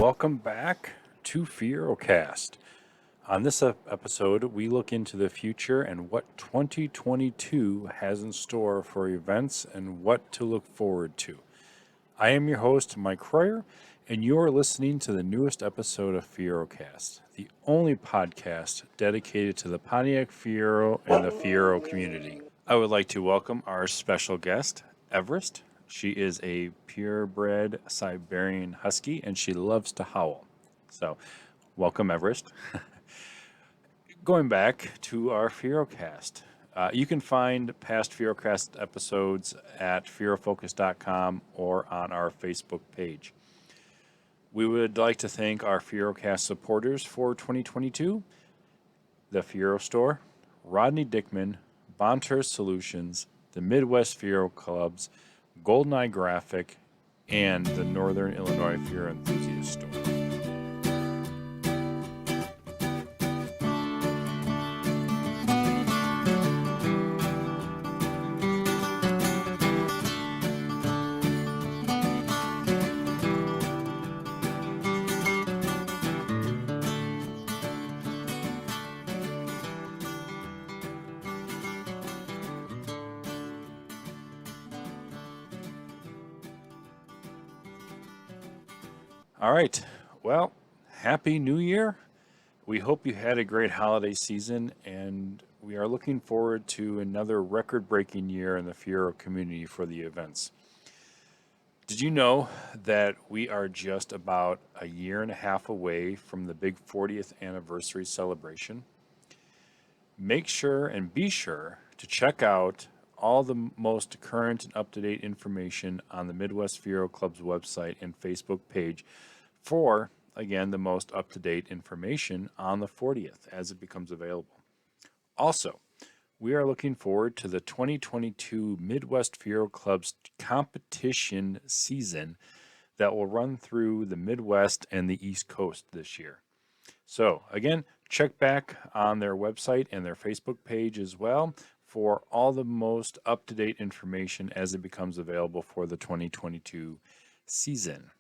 welcome back to FieroCast. On this episode, we look into the future and what 2022 has in store for events and what to look forward to. I am your host, Mike Croyer, and you're listening to the newest episode of FieroCast, the only podcast dedicated to the Pontiac Fiero and the Fiero community. I would like to welcome our special guest, Everest. She is a purebred Siberian Husky, and she loves to howl. So, welcome, Everest. Going back to our FieroCast. You can find past FieroCast episodes at FieroFocus.com or on our Facebook page. We would like to thank our FieroCast supporters for 2022, the Fiero Store, Rodney Dickman, Bonter Solutions, the Midwest Fiero Clubs, GoldenEye Graphic, and the Northern Illinois Fiero Enthusiasts store. All right. Well, Happy New Year. We hope you had a great holiday season, and we are looking forward to another record-breaking year in the Fiero community for the events. Did you know that we are just about a year and a half away from the big 40th anniversary celebration? Make sure and be sure to check out all the most current and up-to-date information on the Midwest Fiero Club's website and Facebook page for, again, the most up-to-date information on the 40th as it becomes available. Also, we are looking forward to the 2022 Midwest Fiero Club's competition season that will run through the Midwest and the East Coast this year. So, again, check back on their website and their Facebook page as well for all the most up-to-date information as it becomes available for the 2022 season.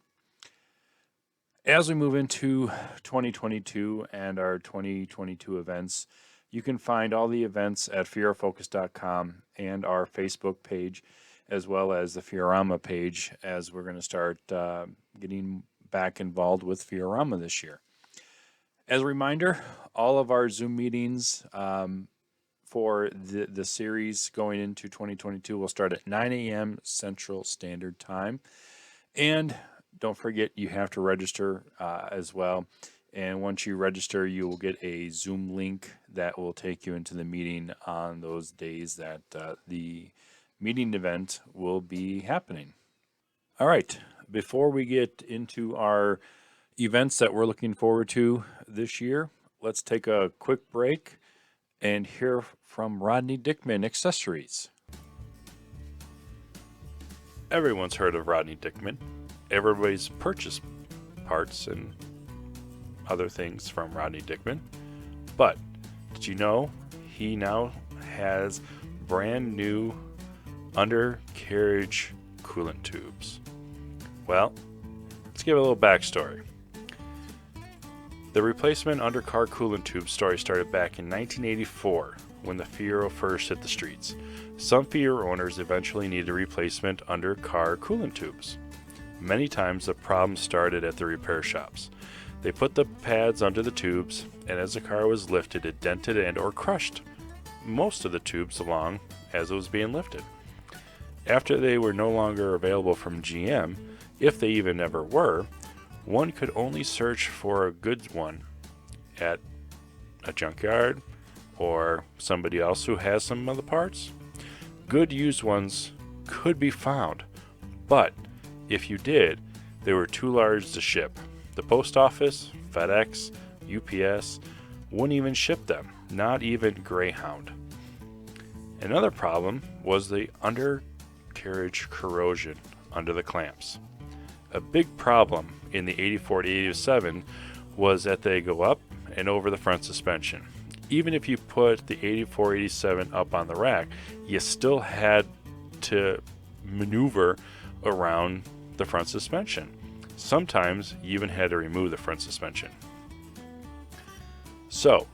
As we move into 2022 and our 2022 events, you can find all the events at FieroFocus.com and our Facebook page, as well as the Fiorama page, as we're going to start getting back involved with Fiorama this year. As a reminder, all of our Zoom meetings for the series going into 2022 will start at 9 a.m. Central Standard Time. And don't forget, you have to register as well. And once you register, you will get a Zoom link that will take you into the meeting on those days that the meeting event will be happening. All right, before we get into our events that we're looking forward to this year, let's take a quick break and hear from Rodney Dickman Accessories. Everyone's heard of Rodney Dickman. Everybody's purchased parts and other things from Rodney Dickman. But did you know he now has brand new undercarriage coolant tubes? Well, let's give a little backstory. The replacement undercar coolant tube story started back in 1984 when the Fiero first hit the streets. Some Fiero owners eventually needed replacement undercar coolant tubes. Many times the problem started at the repair shops. They put the pads under the tubes, and as the car was lifted, it dented and or crushed most of the tubes along as it was being lifted. After they were no longer available from GM, if they even ever were, one could only search for a good one at a junkyard or somebody else who has some of the parts. Good used ones could be found, but if you did, they were too large to ship. The post office, FedEx, UPS wouldn't even ship them, not even Greyhound. Another problem was the undercarriage corrosion under the clamps. A big problem in the 84 to 87 was that they go up and over the front suspension. Even if you put the 84-87 up on the rack, you still had to maneuver around the front suspension. Sometimes you even had to remove the front suspension. So,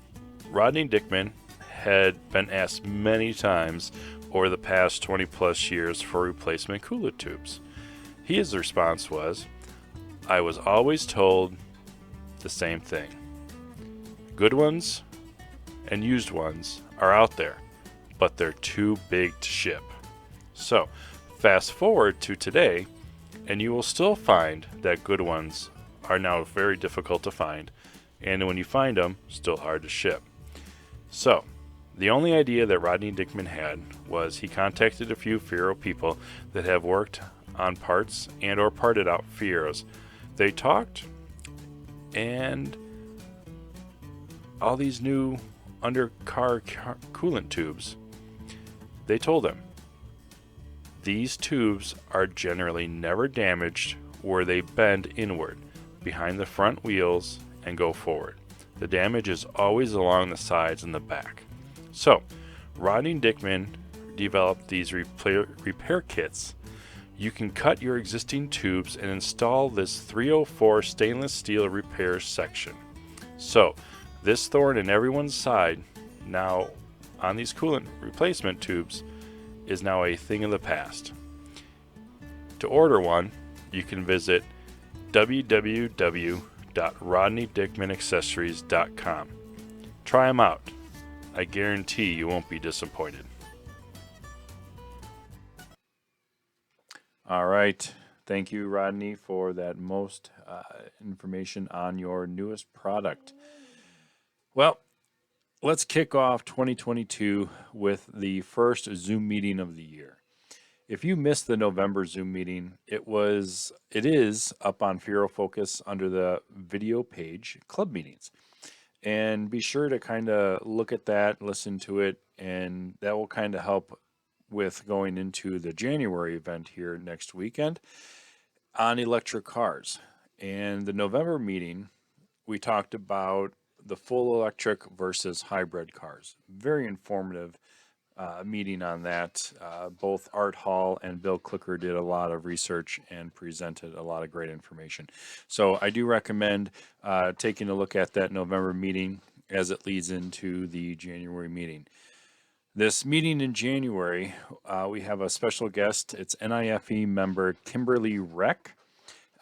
Rodney Dickman had been asked many times over the past 20 plus years for replacement coolant tubes. His response was, "I was always told the same thing. Good ones and used ones are out there, but they're too big to ship." So, fast forward to today, and you will still find that good ones are now very difficult to find, and when you find them, still hard to ship. So, the only idea that Rodney Dickman had was he contacted a few Fiero people that have worked on parts and or parted out Fieros. They talked, and all these new undercar coolant tubes, they told him, these tubes are generally never damaged where they bend inward behind the front wheels and go forward. The damage is always along the sides and the back. So, Rodney Dickman developed these repair kits. You can cut your existing tubes and install this 304 stainless steel repair section. So, this thorn in everyone's side now on these coolant replacement tubes is now a thing of the past. To order one, you can visit www.rodneydickmanaccessories.com. Try them out. I guarantee you won't be disappointed. All right. Thank you, Rodney, for that most information on your newest product. Well, let's kick off 2022 with the first Zoom meeting of the year. If you missed the November Zoom meeting, it is up on Fiero Focus under the video page, Club Meetings. And be sure to kind of look at that, listen to it, and that will kind of help with going into the January event here next weekend on electric cars. And the November meeting, we talked about the full electric versus hybrid cars. Very informative meeting on that. Both Art Hall and Bill Clicker did a lot of research and presented a lot of great information. So I do recommend taking a look at that November meeting as it leads into the January meeting. This meeting in January, we have a special guest. It's N.I.F.E member Kimberly Reck.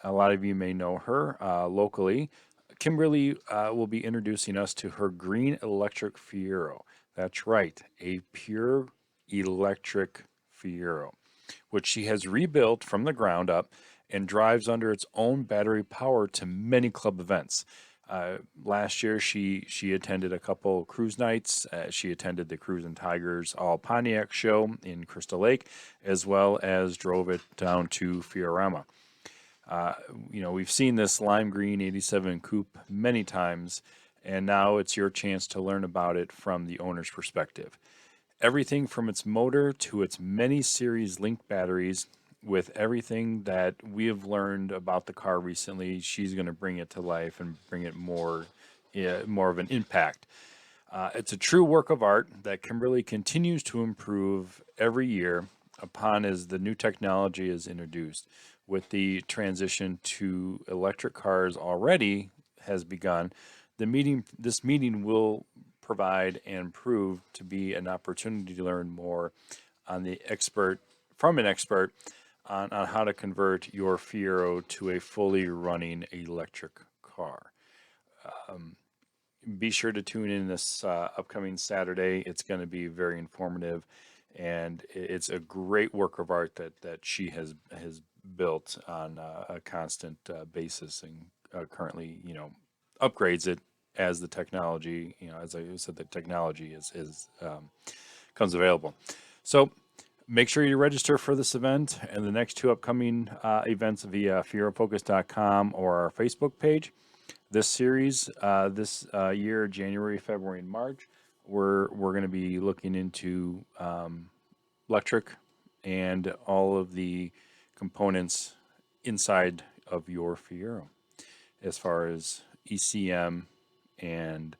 A lot of you may know her locally. Kimberly will be introducing us to her green electric Fiero. That's right, a pure electric Fiero, which she has rebuilt from the ground up and drives under its own battery power to many club events. Last year, she attended a couple cruise nights. She attended the Cruise and Tigers All Pontiac show in Crystal Lake, as well as drove it down to Fiorama. We've seen this lime green 87 coupe many times, and now it's your chance to learn about it from the owner's perspective. Everything from its motor to its many series linked batteries, with everything that we have learned about the car recently, she's going to bring it to life and bring it more of an impact. It's a true work of art that Kimberly continues to improve every year upon as the new technology is introduced. With the transition to electric cars already has begun, this meeting will provide and prove to be an opportunity to learn more from an expert on how to convert your Fiero to a fully running electric car. Be sure to tune in this upcoming Saturday. It's going to be very informative, and it's a great work of art that she has built on a constant basis, and currently, upgrades it as the technology, as I said, the technology comes available. So make sure you register for this event and the next two upcoming events via FieroFocus.com or our Facebook page. This series, this year, January, February, and March, we're going to be looking into electric and all of the components inside of your Fiero, as far as ECM and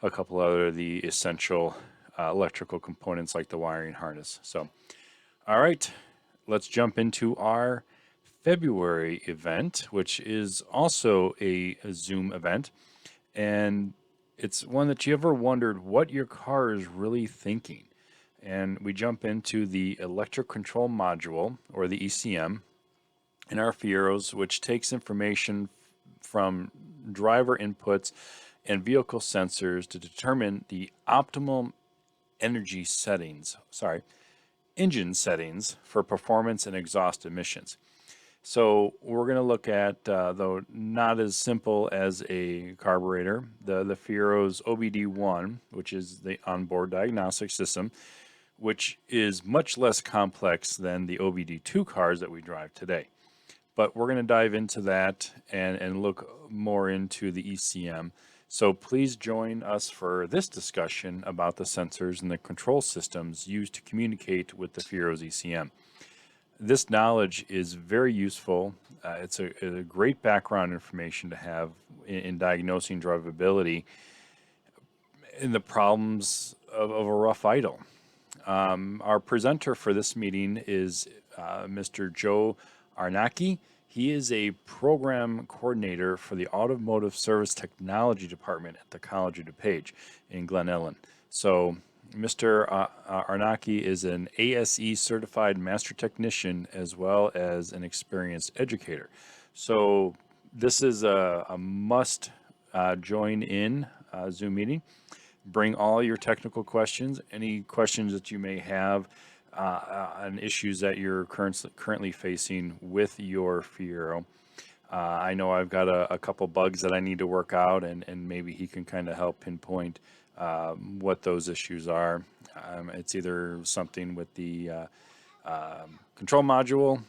a couple other the essential electrical components like the wiring harness. So, all right, let's jump into our February event, which is also a Zoom event. And it's one that you ever wondered what your car is really thinking. And we jump into the electric control module, or the ECM, in our Fieros, which takes information from driver inputs and vehicle sensors to determine the optimal energy settings, engine settings for performance and exhaust emissions. So we're going to look at, though not as simple as a carburetor, the Fiero's OBD1, which is the onboard diagnostic system, which is much less complex than the OBD2 cars that we drive today. But we're going to dive into that and look more into the ECM. So please join us for this discussion about the sensors and the control systems used to communicate with the Fiero's ECM. This knowledge is very useful. It's a great background information to have in diagnosing drivability in the problems of a rough idle. Our presenter for this meeting is Mr. Joe Arnacki. He is a program coordinator for the Automotive Service Technology Department at the College of DuPage in Glen Ellen. So Mr. Arnacki is an ASE certified master technician as well as an experienced educator. So this is a must join in Zoom meeting. Bring all your technical questions, any questions that you may have on issues that you're currently facing with your Fiero. I know I've got a couple bugs that I need to work out, and maybe he can kind of help pinpoint what those issues are. It's either something with the control module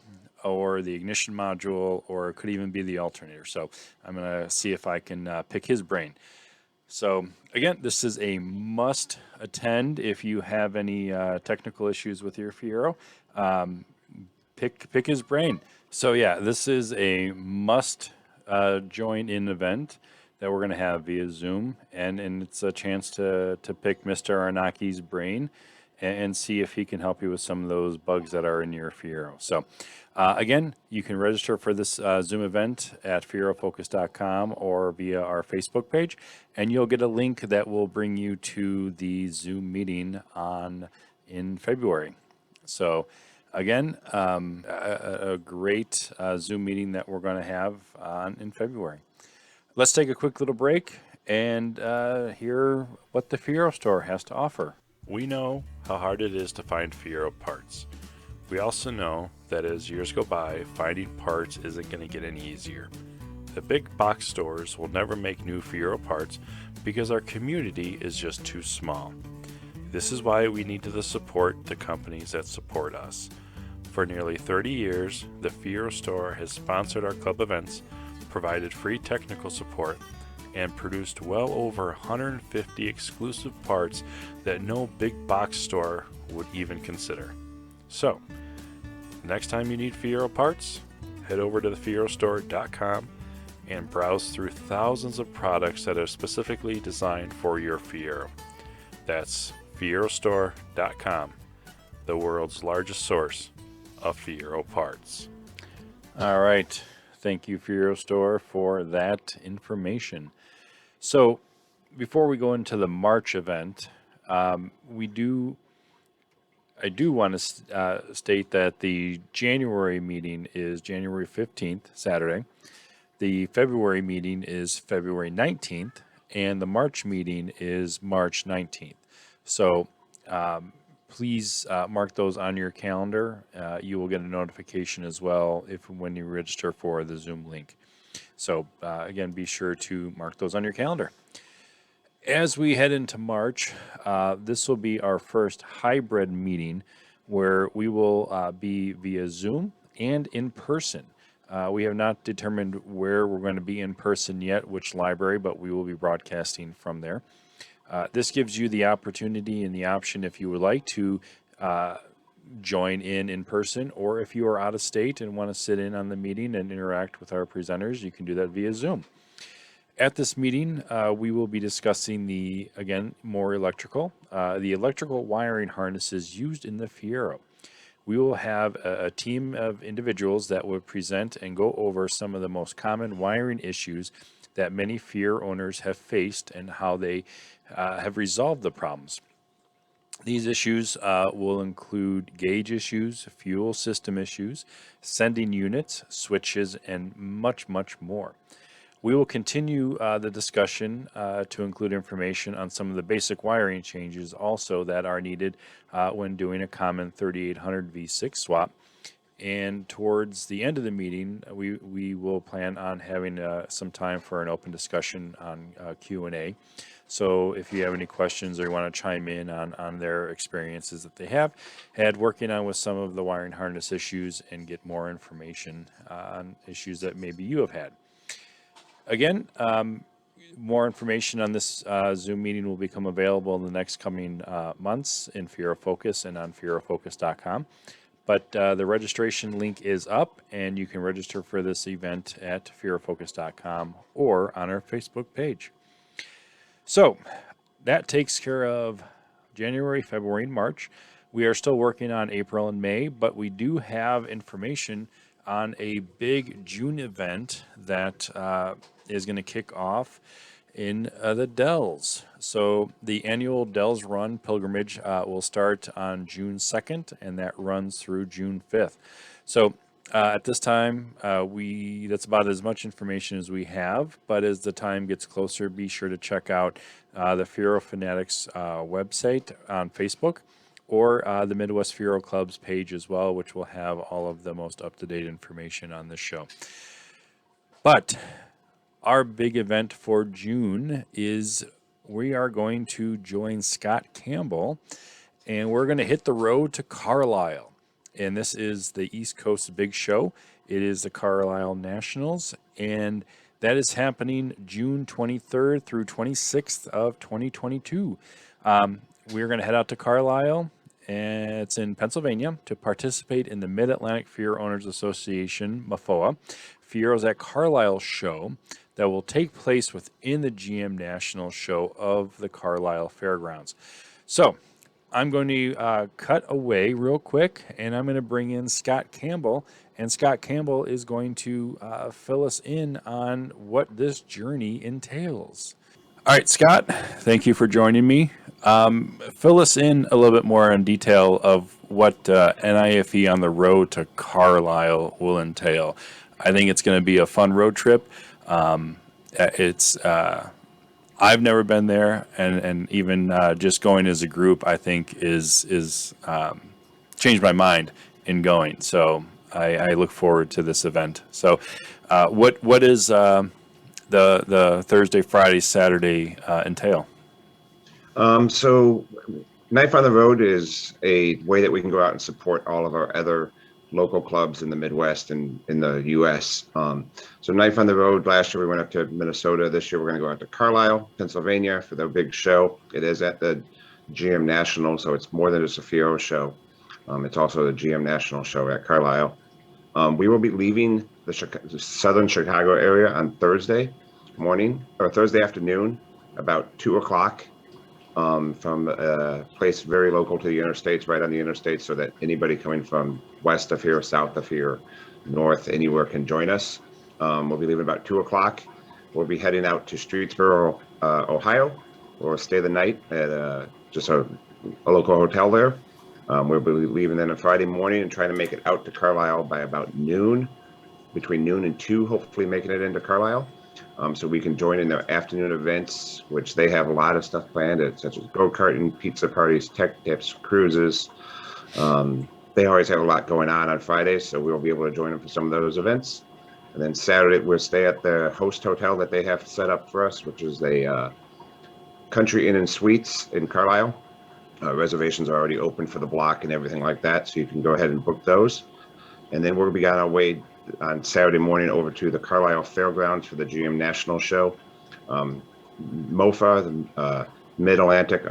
or the ignition module, or it could even be the alternator. So I'm going to see if I can pick his brain. So again, this is a must attend if you have any technical issues with your Fiero. Pick his brain. So yeah, this is a must join in event that we're going to have via Zoom, and it's a chance to pick Mr. Arnacki's brain and see if he can help you with some of those bugs that are in your Fiero. So again, you can register for this Zoom event at FieroFocus.com or via our Facebook page, and you'll get a link that will bring you to the Zoom meeting in February. So again, a great Zoom meeting that we're going to have in February. Let's take a quick little break and hear what the Fiero store has to offer. We know how hard it is to find Fiero parts. We also know that as years go by, finding parts isn't going to get any easier. The big box stores will never make new Fiero parts because our community is just too small. This is why we need to support the companies that support us. For nearly 30 years, the Fiero store has sponsored our club events, provided free technical support, and produced well over 150 exclusive parts that no big box store would even consider. So, next time you need Fiero parts, head over to thefierostore.com and browse through thousands of products that are specifically designed for your Fiero. That's fierostore.com, the world's largest source of Fiero parts. All right. Thank you, Fiero Store, for that information. So before we go into the March event, I do want to state that the January meeting is January 15th, Saturday. The February meeting is February 19th, and the March meeting is March 19th. So please mark those on your calendar. You will get a notification as well when you register for the Zoom link. So again, be sure to mark those on your calendar. As we head into March, this will be our first hybrid meeting where we will be via Zoom and in person. We have not determined where we're going to be in person yet, which library, but we will be broadcasting from there. This gives you the opportunity and the option, if you would like to join in person, or if you are out of state and want to sit in on the meeting and interact with our presenters, you can do that via Zoom. At this meeting, we will be discussing the electrical wiring harnesses used in the Fiero. we will have a team of individuals that will present and go over some of the most common wiring issues that many Fiero owners have faced and how they have resolved the problems. These issues will include gauge issues, fuel system issues, sending units, switches, and much, much more. We will continue the discussion to include information on some of the basic wiring changes also that are needed when doing a common 3800 V6 swap. And towards the end of the meeting, we will plan on having some time for an open discussion on Q&A. So if you have any questions or you want to chime in on their experiences that they have had working on with some of the wiring harness issues and get more information on issues that maybe you have had. Again, more information on this Zoom meeting will become available in the next coming months in Fiero Focus and on FieroFocus.com. But the registration link is up, and you can register for this event at FieroFocus.com or on our Facebook page. So that takes care of January, February, and March. We are still working on April and May, but we do have information on a big June event that is going to kick off in the Dells. So the annual Dells Run pilgrimage will start on June 2nd, and that runs through June 5th. So at this time, that's about as much information as we have, but as the time gets closer, be sure to check out the Fiero Fanatics website on Facebook or the Midwest Fiero Club's page as well, which will have all of the most up-to-date information on this show. But our big event for June is we are going to join Scott Campbell, and we're going to hit the road to Carlisle. And this is the East Coast Big Show. It is the Carlisle Nationals, and that is happening June 23rd through 26th of 2022. We're going to head out to Carlisle, and it's in Pennsylvania, to participate in the Mid-Atlantic Fiero Owners Association, MFOA, Fieros at Carlisle show that will take place within the GM National show of the Carlisle Fairgrounds. So I'm going to cut away real quick, and I'm going to bring in Scott Campbell, and Scott Campbell is going to fill us in on what this journey entails. All right, Scott, thank you for joining me. Fill us in a little bit more in detail of what N.I.F.E on the road to Carlisle will entail. I think it's going to be a fun road trip. I've never been there, and even just going as a group, I think is changed my mind in going. So I look forward to this event. So what is the Thursday, Friday, Saturday entail? So Knife on the Road is a way that we can go out and support all of our other local clubs in the Midwest and in the U.S. So Knife on the Road, last year we went up to Minnesota. This year we're going to go out to Carlisle, Pennsylvania for their big show. It is at the GM National, so it's more than just a Fiero show. It's also the GM National show at Carlisle. We will be leaving the southern Chicago area on Thursday morning or Thursday afternoon, about 2 o'clock. From a place very local to the interstates, right on the interstate, so that anybody coming from west of here, south of here, north, anywhere can join us. We'll be leaving about 2 o'clock. We'll be heading out to Streetsboro, Ohio. We'll stay the night at just a local hotel there. We'll be leaving then on Friday morning and trying to make it out to Carlisle by about noon, between noon and 2, hopefully making it into Carlisle. So we can join in their afternoon events, which they have a lot of stuff planned, such as go-karting, pizza parties, tech tips, cruises. They always have a lot going on Fridays, so we'll be able to join them for some of those events. And then Saturday, we'll stay at the host hotel that they have set up for us, which is a Country Inn and Suites in Carlisle. Reservations are already open for the block and everything like that, so you can go ahead and book those. And then we'll be on our way on Saturday morning over to the Carlisle Fairgrounds for the GM National Show. MOFA, the Mid-Atlantic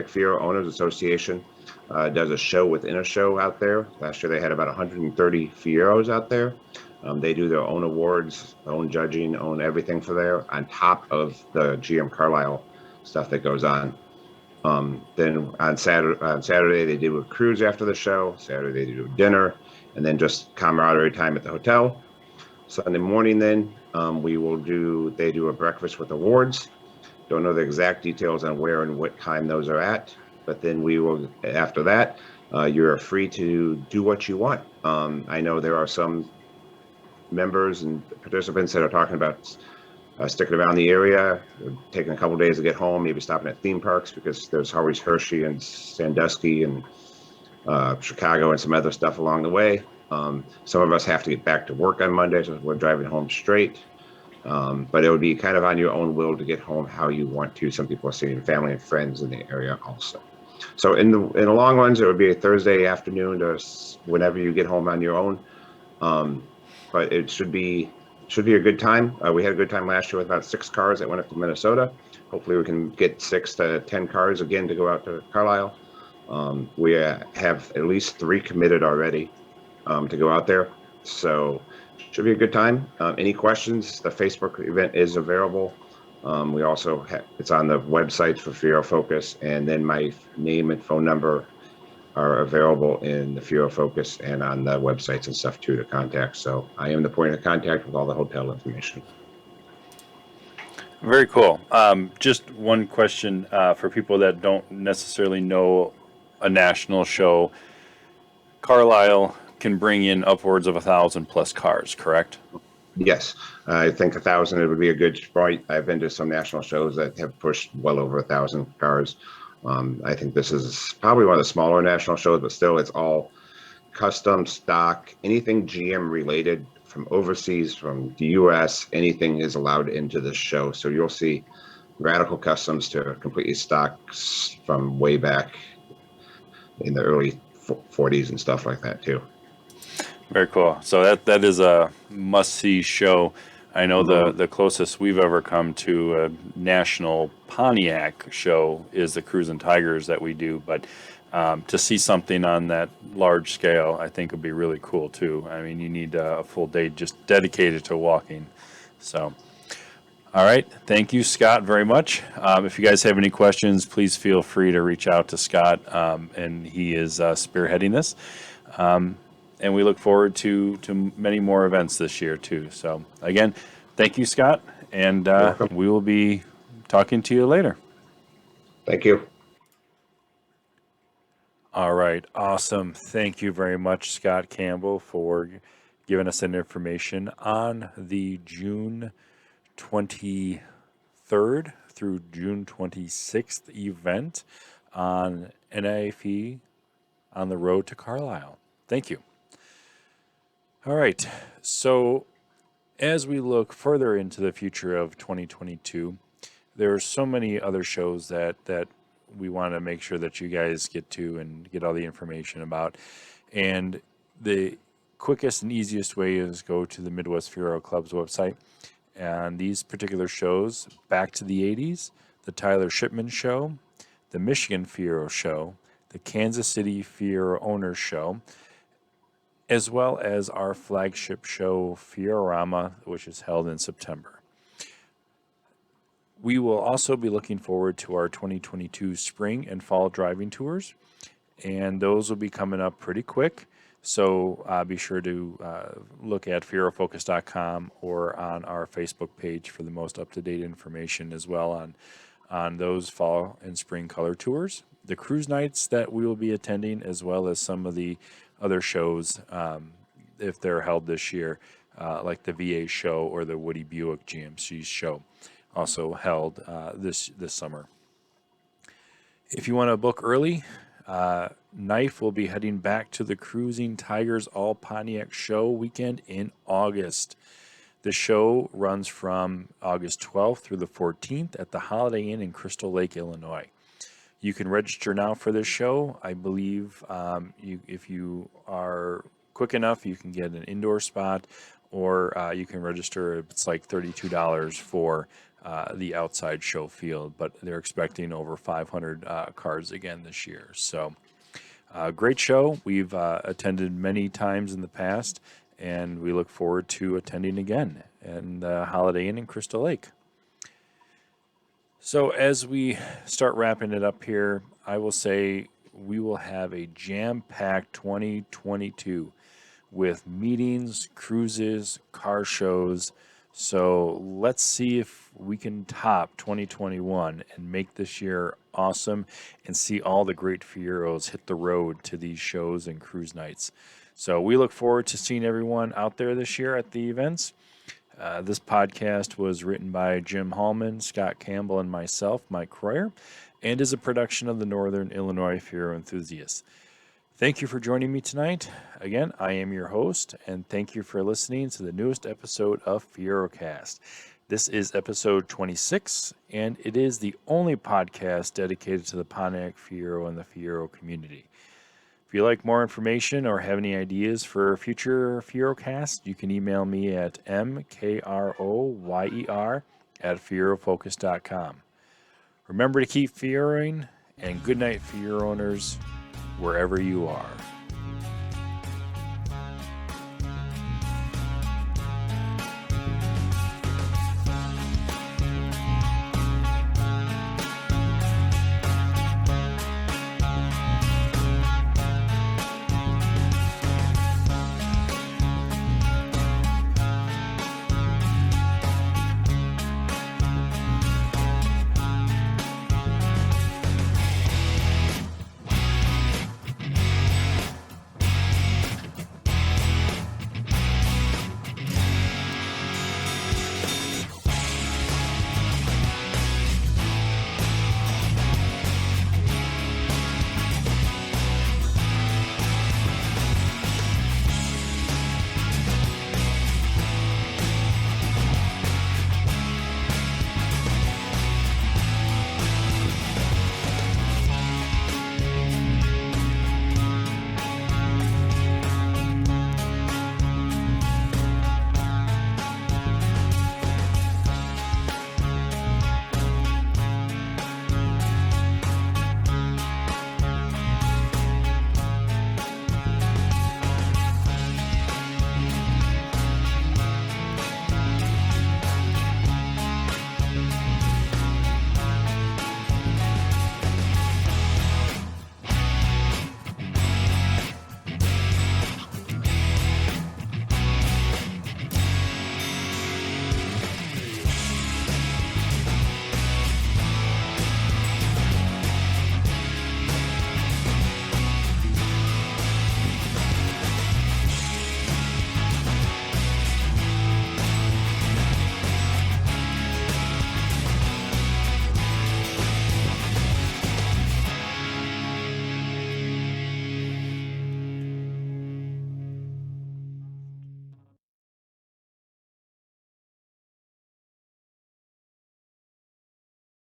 Fiero Owners Association, does a show within a show out there. Last year they had about 130 Fieros out there. They do their own awards, own judging, own everything for there, on top of the GM Carlisle stuff that goes on. Then on Saturday they do a cruise after the show. Saturday they do dinner, and then just camaraderie time at the hotel. Sunday morning, then they do a breakfast with awards. Don't know the exact details on where and what time those are at, but then we will after that. You're free to do what you want. I know there are some members and participants that are talking about sticking around the area, taking a couple of days to get home, maybe stopping at theme parks because there's always Hershey and Sandusky and Chicago and some other stuff along the way. Some of us have to get back to work on Monday, so we're driving home straight. But it would be kind of on your own will to get home how you want to. Some people are seeing family and friends in the area also. So in the long runs, it would be a Thursday afternoon to whenever you get home on your own. But it should be a good time. We had a good time last year with about 6 cars that went up to Minnesota. Hopefully we can get 6 to 10 cars again to go out to Carlisle. We have at least 3 committed already to go out there. So should be a good time. Any questions? The Facebook event is available. We also it's on the website for Fiero Focus, and then my name and phone number are available in the Fiero Focus and on the websites and stuff too to contact. So I am the point of contact with all the hotel information. Very cool. Just one question for people that don't necessarily know a national show. Carlisle can bring in upwards of 1,000 plus cars, correct? Yes, I think 1,000 it would be a good point. I've been to some national shows that have pushed well over 1,000 cars. I think this is probably one of the smaller national shows, but still, it's all custom stock. Anything GM related from overseas, from the U.S., anything is allowed into this show. So you'll see radical customs to completely stock from way back in the early 40s and stuff like that too. Very cool. So that is a must-see show. I know the closest we've ever come to a national Pontiac show is the Cruisin' Tigers that we do, but to see something on that large scale, I think would be really cool too. I mean, you need a full day just dedicated to walking. So, all right. Thank you, Scott, very much. If you guys have any questions, please feel free to reach out to Scott, and he is spearheading this. And we look forward to many more events this year too. So again, thank you, Scott, and we will be talking to you later. Thank you. All right, awesome. Thank you very much, Scott Campbell, for giving us that information on the June 23rd through June 26th event on N.I.F.E. on the road to Carlisle. Thank you. All right, so as we look further into the future of 2022, there are so many other shows that we want to make sure that you guys get to and get all the information about. And the quickest and easiest way is go to the Midwest Fiero Club's website. And these particular shows, Back to the 80s, the Tyler Shipman Show, the Michigan Fiero Show, the Kansas City Fiero Owners Show, as well as our flagship show, Fiorama, which is held in September. We will also be looking forward to our 2022 spring and fall driving tours, and those will be coming up pretty quick. So be sure to look at FieroFocus.com or on our Facebook page for the most up-to-date information as well on those fall and spring color tours, the cruise nights that we will be attending, as well as some of the other shows, if they're held this year, like the VA show or the Woody Buick GMC show, also held this summer. If you want to book early, N.I.F.E. will be heading back to the Cruising Tigers All Pontiac Show weekend in August. The show runs from August 12th through the 14th at the Holiday Inn in Crystal Lake, Illinois. You can register now for this show. I believe if you are quick enough, you can get an indoor spot, or you can register. It's like $32 for the outside show field, but they're expecting over 500 cars again this year. So great show. We've attended many times in the past, and we look forward to attending again in the Holiday Inn in Crystal Lake. So as we start wrapping it up here, I will say we will have a jam-packed 2022 with meetings, cruises, car shows. So let's see if we can top 2021 and make this year awesome and see all the great Fieros hit the road to these shows and cruise nights. So we look forward to seeing everyone out there this year at the events. This podcast was written by Jim Hallman, Scott Campbell, and myself, Mike Croyer, and is a production of the Northern Illinois Fiero Enthusiasts. Thank you for joining me tonight. Again, I am your host, and thank you for listening to the newest episode of FieroCast. This is episode 26, and it is the only podcast dedicated to the Pontiac Fiero and the Fiero community. If you like more information or have any ideas for future FieroCast, you can email me at mkroyer@fierofocus.com. Remember to keep Fieroing, and good night, Fiero owners, wherever you are.